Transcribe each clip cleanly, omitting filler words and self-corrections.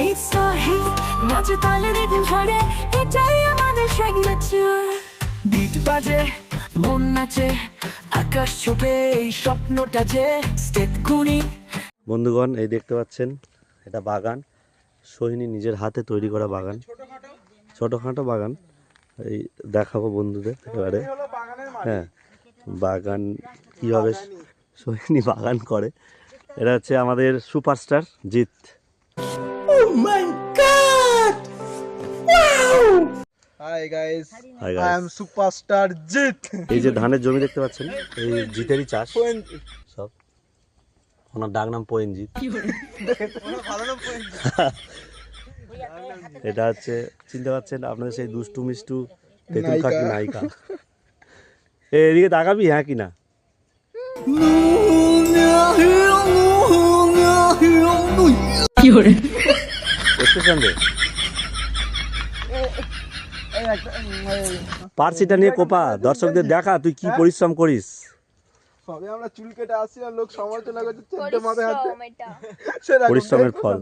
এই সাহি নাচে তালে রিদম ধরে, এটাই আমাদের সিগনেচার। বিট বাজে, মন নাচে, আকাশ ছোপে এই স্বপ্নটা যে স্টেপ গুনি। বন্ধুগণ, এই দেখতে পাচ্ছেন এটা বাগান, সোহিনী নিজের হাতে তৈরি করা বাগান, ছোটোখাটো বাগান। এই দেখাবো বন্ধুদের এবারে। হ্যাঁ, বাগান কীভাবে সোহিনী বাগান করে। এটা হচ্ছে আমাদের superstar Jeet. Oh my God! Wow! Hi guys. Hi I guys. am superstar Jit. এই যে ধানের জমি দেখতে পাচ্ছেন, এই জিতেরই চাষ সব। ওনার ডাক নাম পয়েনজিৎ। এটা হচ্ছে চিনতে পারছেন আপনাদের সেই দুষ্টু মিষ্টু তেঁতুল কাকি নায়িকা। এদিকে তাকাবি হ্যাঁ কিনা? পার্সিটা নিয়ে কোপা, দর্শকদের দেখা তুই কি পরিশ্রম করিস। সবে আমরা চুল কেটে আসছি আর লোক সমালোচনা করছে চেটে মাথা হাতে। পরিশ্রমের ফল।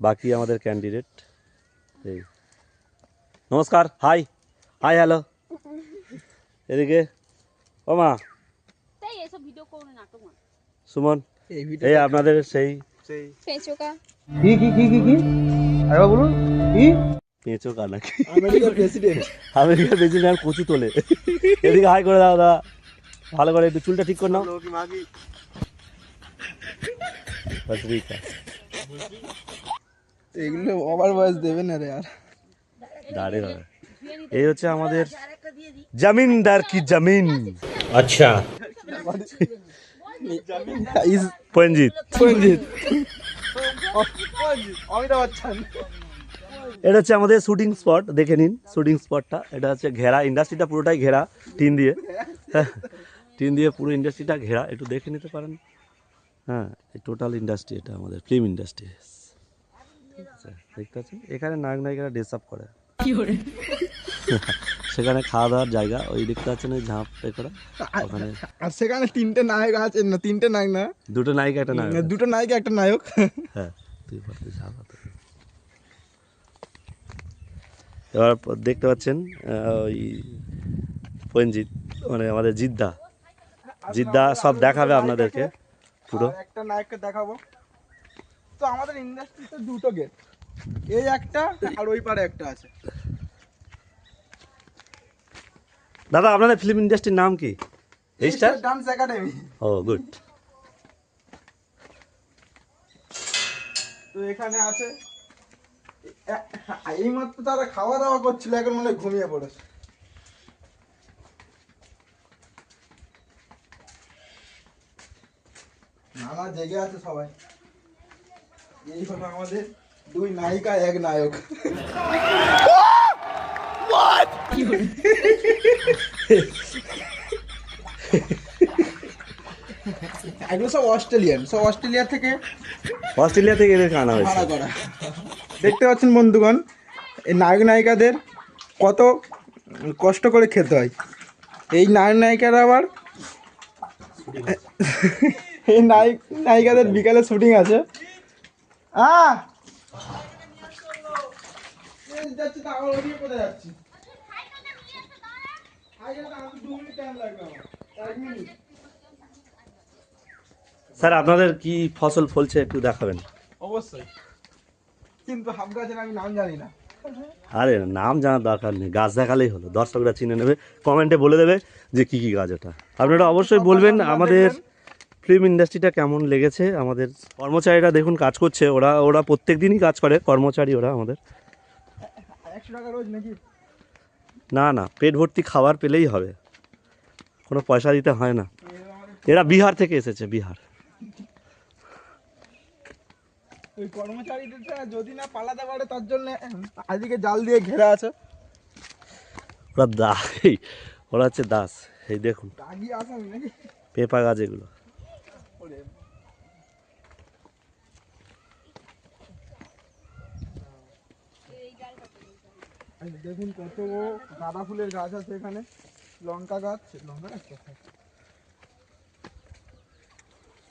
বাকি আমাদের ক্যান্ডিডেট। এই নমস্কার, হাই হাই হ্যালো। এদিকে ও মা সুমন, এই আপনাদের সেই পেঁচোকা। কি কি কি কি কি আরেকবার বলুন। কি পেঁচোকা নাকি? আমেরিকার প্রেসিডেন্ট। আমেরিকার প্রেসিডেন্ট কচু তোলে। এদিকে হাই করে দাও দাদা, ভালো করে একটু চুলটা ঠিক করে নাও। এগুলো ওভার ভয়েস দেবে না রে আর। দাঁড়ে হবে। এই হচ্ছে আমাদের জমিনদার কি জমিন। আচ্ছা, পয়েনজিৎ। অমিতাভ বচ্চন। এটা হচ্ছে আমাদের শুটিং স্পট, দেখে নিন শুটিং স্পটটা। এটা হচ্ছে ঘেরা, ইন্ডাস্ট্রিটা পুরোটাই ঘেরা টিন দিয়ে। টিন দিয়ে পুরো ইন্ডাস্ট্রিটা ঘেরা, একটু দেখে নিতে পারেন। হ্যাঁ, এই টোটাল ইন্ডাস্ট্রি, এটা আমাদের ফিল্ম ইন্ডাস্ট্রি। দেখতে পাচ্ছেন এখানে নায়ক নায়িকারা ড্রেস আপ করে, সেখানে খাওয়া দাওয়ার জায়গা। ওই দেখতে পাচ্ছেন ওই ঝাঁপ করা, ওখানে। আর সেখানে তিনটে নায়ক আছে না? তিনটে নায়ক না, দুটো নায়িকা একটা নায়ক। দুটো নায়িকা একটা নায়ক। হ্যাঁ, তুই পারতে ঝাঁপ। এবার দেখতে পাচ্ছেন ওই পয়েনজিৎ, মানে আমাদের জিদ্দা সব দেখাবে আপনাদেরকে পুরো। একটা নায়ককে দেখাবো। তো আমাদের ইন্ডাস্ট্রিতে দুটো গেট, এই একটা আর ওই পারে একটা আছে। দাদা, আপনাদের ফিল্ম ইন্ডাস্ট্রির নাম কি? Star dance academy. Oh good. তো এখানে আছে, এই মাত্র তারা খাওয়া দাওয়া করছিল, এখন মনে হয় ঘুমিয়ে পড়েছে। নানা জেগে আছে সবাই। এই হলো আমাদের দুই নায়িকা এক নায়ক। এগুলো সব অস্ট্রেলিয়ান, সব অস্ট্রেলিয়া থেকে এদেরকে আনা হয়েছে। ভাড়া করা। দেখতে পাচ্ছেন বন্ধুগণ, এই নায়ক নায়িকাদের কত কষ্ট করে খেতে হয়। এই নায়ক নায়িকারা আবার এই নায়িকাদের বিকালে শুটিং আছে। যাচ্ছি তো আবার ওদিকে কোথায় যাচ্ছি? স্যার, আপনাদের কি ফসল ফলছে একটু দেখাবেন? অবশ্যই, কিন্তু হাফ গাছের আমি নাম জানি না। আরে নাম জানার দরকার নেই, গাছ দেখালেই হলো, দর্শকরা চিনে নেবে, কমেন্টে বলে দেবে যে কি কি গাছ ওটা। আপনারা অবশ্যই বলবেন আমাদের ফিল্ম ইন্ডাস্ট্রিটা কেমন লেগেছে। আমাদের কর্মচারীরা দেখুন কাজ করছে, ওরা প্রত্যেক দিনই কাজ করে, কর্মচারী ওরা আমাদের। 100 টাকা রোজ নাকি? না না, পেট ভর্তি খাবার পেলেই হবে, কোনো পয়সা দিতে হয় না। এরা বিহার থেকে এসেছে, বিহার। ওই কর্মচারীদেরটা যদি না পালাতে পারে তার জন্য আজকে জাল দিয়ে ঘেরা আছে। ওরা হচ্ছে দাস। এই দেখুন দাগি আসামি নাকি? পেঁপা গাছ এগুলো। দেখুন কত গাঁদা ফুলের গাছ আছে এখানে, লঙ্কা গাছ।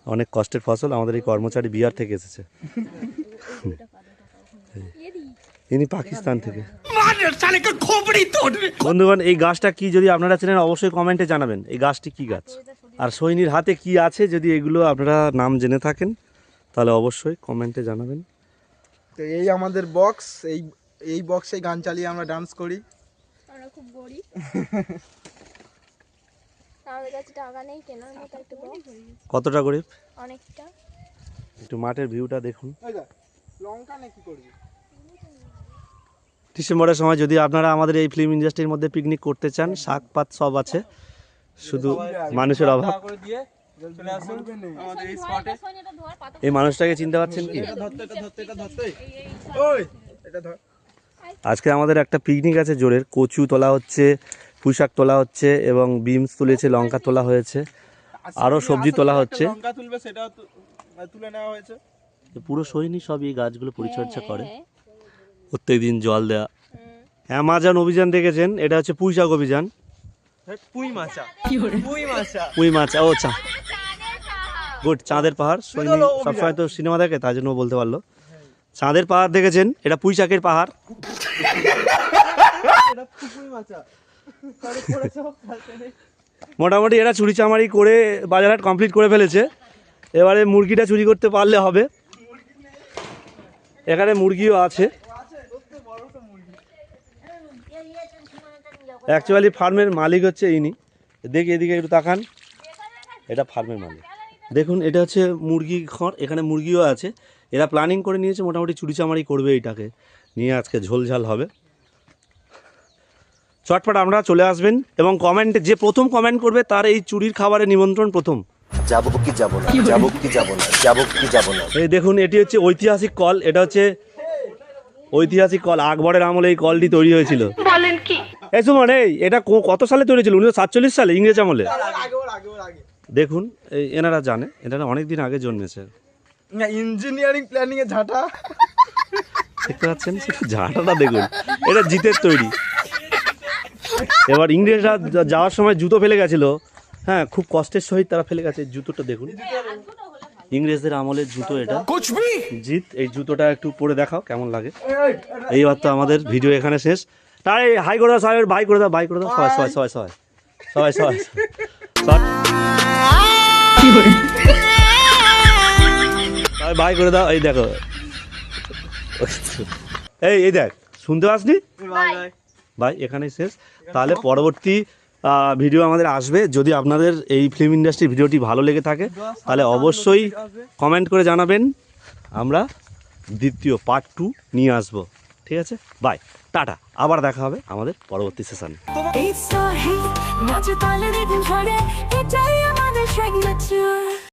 অনেক কষ্টের ফসল, আমাদের এই কর্মচারী বিহার থেকে এসেছে। ইনি পাকিস্তান থেকে। বন্ধুগণ, এই গাছটা কি যদি আপনারা চেনেন অবশ্যই কমেন্টে জানাবেন এই গাছটি কি গাছ, আর সৈনির হাতে কি আছে যদি এগুলো আপনারা নাম জেনে থাকেন তাহলে অবশ্যই কমেন্টে জানাবেন। তো এই আমাদের বক্স, এই বক্সে গান চালিয়ে আমরা ডান্স করি। আমরা খুব গরিব, আমাদের কাছে টাকা নেই কেনার মতো একটা বক্স। কতটা গরিব অনেকটা। একটু মাঠের ভিউটা দেখুন। লঙ্কা নাকি করবি? ডিসেম্বরের সময় যদি আপনারা আমাদের এই ফিল্ম ইন্ডাস্ট্রির মধ্যে পিকনিক করতে চান, শাক পাত সব আছে, শুধু মানুষের অভাব। এই মানুষটাকে চিনতে পারছেন কি? আজকে আমাদের একটা পিকনিক আছে জোরের, কচু তোলা হচ্ছে, পুঁইশাক তোলা হচ্ছে এবং বিমস তুলেছে, লঙ্কা তোলা হয়েছে, আরও সবজি তোলা হচ্ছে। লঙ্কা তুলবে সেটাও তুলে নেওয়া হয়েছে। পুরো সৈনিক সব এই গাছগুলো পরিচর্যা করে, প্রত্যেক দিন জল দেওয়া। অ্যামাজন অভিযান দেখেছেন, এটা হচ্ছে পুঁইশাক অভিযান। পুঁই মাছা, ও চা গুড, চাঁদের পাহাড়। সৈনিক সবসময় তো সিনেমা দেখে, তার জন্য বলতে পারলো। চাঁদের পাহাড় দেখেছেন, এটা পুঁইশাকের পাহাড়। মোটামুটি এরা চুরি চামারি করে বাজারহাট কমপ্লিট করে ফেলেছে। এবারে মুরগিটা চুরি করতে পারলে হবে। এখানে মুরগিও আছে। অ্যাকচুয়ালি ফার্মের মালিক হচ্ছে ইনি। দেখি এদিকে একটু তাকান, এটা ফার্মের মালিক। দেখুন, এটা হচ্ছে মুরগি ঘর, এখানে মুরগিও আছে। এরা প্ল্যানিং করে নিয়েছে মোটামুটি চুরি চামারি করবে, এইটাকে নিয়ে আজকে ঝোলঝাল হবে। চটপট আপনারা চলে আসবেন এবং কমেন্টে যে প্রথম কমেন্ট করবে তার এই চুরির খাবারের নিমন্ত্রণ প্রথম। যাবো কি যাবো না, যাবো কি যাবো না, যাবো কি যাবো না। এই দেখুন, এটি হচ্ছে ঐতিহাসিক কল। এটা হচ্ছে ঐতিহাসিক কল, আকবরের আমলে এই কলটি তৈরি হয়েছিল। বলেন কি? এই সুমন, এটা কত সালে তৈরি হয়েছিল? 1947 সালে, ইংরেজ আমলে। দেখুন, এনারা জানে, এনারা অনেক দিন আগে জন্মেছে। ইঞ্জিনিয়ারিং প্ল্যানিং এ ঝাঁটা দেখতে পাচ্ছেন, ঝাঁটাটা দেখুন, এটা জিতের তৈরি। এবার ইংরেজরা যাওয়ার সময় জুতো ফেলে গেছিল, হ্যাঁ, খুব কষ্টের সহিত তারা ফেলে গেছে। জুতোটা দেখুন, ইংরেজদের আমলের জুতো এটা। জিত, এই জুতোটা একটু পরে দেখাও কেমন লাগে। এইবার তো আমাদের ভিডিও এখানে শেষ। তাই হাই করে দাও সবাই, বাই করে দাও, বাই করে দাও সবাই সবাই সবাই সবাই সবাই সবাই সবাই বাই করে দাও। এই দেখো, এই দেখ, শুনতে পাসনি? ভাই এখানেই শেষ। তাহলে পরবর্তী ভিডিও আমাদের আসবে। যদি আপনাদের এই ফিল্ম ইন্ডাস্ট্রির ভিডিওটি ভালো লেগে থাকে তাহলে অবশ্যই কমেন্ট করে জানাবেন, আমরা দ্বিতীয় পার্ট 2 নিয়ে আসবো। ঠিক আছে, বাই, টাটা। আবার দেখা হবে আমাদের পরবর্তী সেশনে। It's so heat, নাচে তালে রিদম ধরে, এটাই আমাদের signature।